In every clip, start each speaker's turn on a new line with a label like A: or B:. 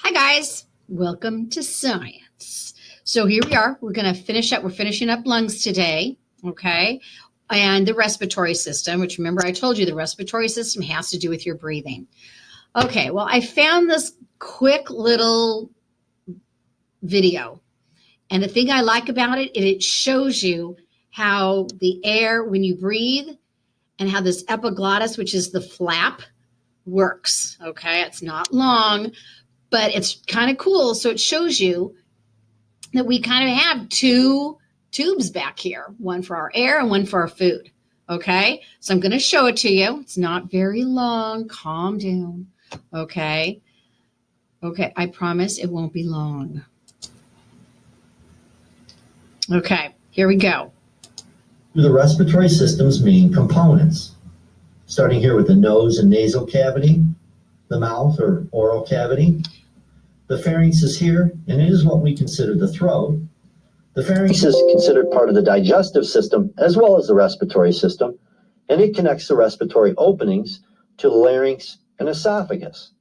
A: Hi guys, welcome to science. So here we are. We're going to finish up. We're finishing up lungs today, okay? And the respiratory system, which remember I told you the respiratory system has to do with your breathing. Okay, well, I found this quick little video. And the thing I like about it, it shows you how the air, when you breathe, and how this epiglottis, which is the flap, works, okay? It's not long, but it's kind of cool. So it shows you that we kind of have two tubes back here, one for our air and one for our food. Okay, so I'm going to show it to you. It's not very long. Calm down. Okay, I promise it won't be long. Okay, here we go.
B: The respiratory system's main components, starting here with the nose and nasal cavity, the mouth or oral cavity. The pharynx is here, and it is what we consider the throat. The pharynx is considered part of the digestive system as well as the respiratory system, and it connects the respiratory openings to the larynx and esophagus.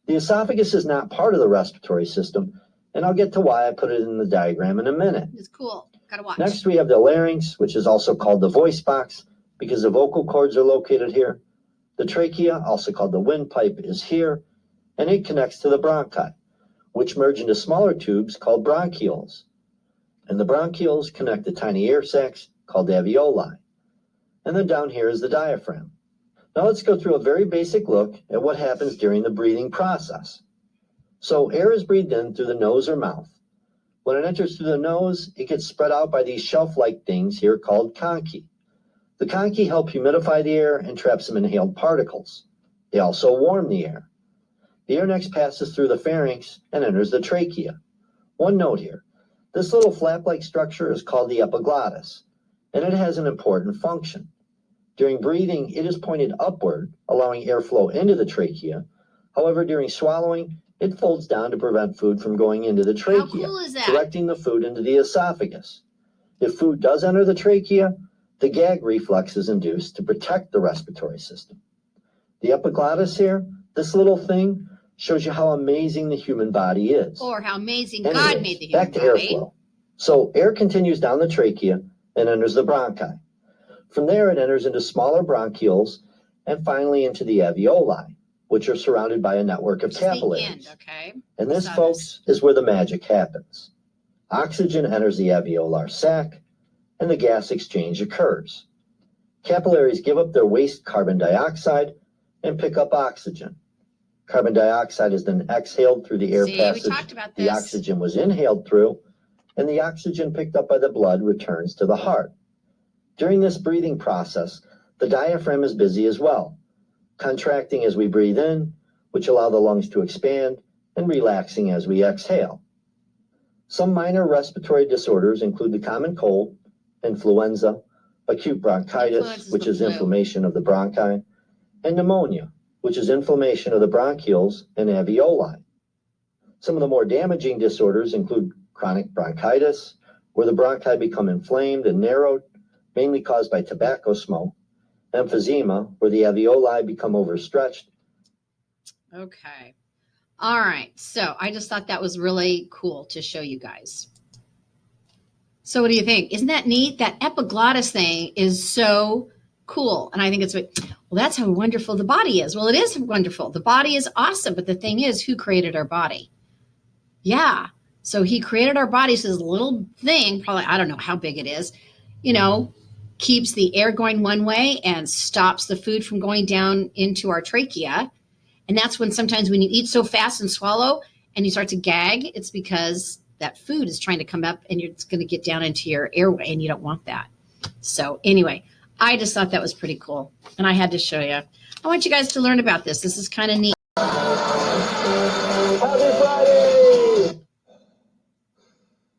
B: The esophagus is not part of the respiratory system, and I'll get to why I put it in the diagram in a minute.
A: It's cool. Gotta watch.
B: Next, we have the larynx, which is also called the voice box because the vocal cords are located here. The trachea, also called the windpipe, is here, and it connects to the bronchi, which merge into smaller tubes called bronchioles. And the bronchioles connect to tiny air sacs called alveoli. And then down here is the diaphragm. Now let's go through a very basic look at what happens during the breathing process. So air is breathed in through the nose or mouth. When it enters through the nose, it gets spread out by these shelf-like things here called conchae. The conchae help humidify the air and trap some inhaled particles. They also warm the air. The air next passes through the pharynx and enters the trachea. One note here, this little flap-like structure is called the epiglottis, and it has an important function. During breathing, it is pointed upward, allowing airflow into the trachea. However, during swallowing, it folds down to prevent food from going into the trachea,
A: How cool is that?
B: directing the food into the esophagus. If food does enter the trachea, the gag reflex is induced to protect the respiratory system. The epiglottis here, this little thing, shows you how amazing the human body is.
A: Or how amazing
B: Anyways,
A: God made the human
B: back to
A: body.
B: airflow. So air continues down the trachea and enters the bronchi. From there, it enters into smaller bronchioles and finally into the alveoli, which are surrounded by a network of capillaries.
A: The end, okay?
B: And this, folks, is where the magic happens. Oxygen enters the alveolar sac, and the gas exchange occurs. Capillaries give up their waste carbon dioxide and pick up oxygen. Carbon dioxide is then exhaled through the air passage
A: we talked about
B: the
A: this.
B: oxygen was inhaled through, and the oxygen picked up by the blood returns to the heart. During this breathing process, the diaphragm is busy as well, contracting as we breathe in, which allow the lungs to expand, and relaxing as we exhale. Some minor respiratory disorders include the common cold, influenza, acute bronchitis, which is inflammation of the bronchi, and pneumonia, which is inflammation of the bronchioles and alveoli. Some of the more damaging disorders include chronic bronchitis, where the bronchi become inflamed and narrowed, mainly caused by tobacco smoke, emphysema, where the alveoli become overstretched.
A: Okay. All right. So I just thought that was really cool to show you guys. So what do you think? Isn't that neat? That epiglottis thing is so cool. And I think it's, well, that's how wonderful the body is. Well, it is wonderful. The body is awesome. But the thing is, who created our body? Yeah. So he created our body. So this little thing, probably, I don't know how big it is, keeps the air going one way and stops the food from going down into our trachea. And that's when sometimes when you eat so fast and swallow and you start to gag, it's because that food is trying to come up and it's going to get down into your airway and you don't want that. So anyway, I just thought that was pretty cool. And I had to show you. I want you guys to learn about this. This is kind of neat.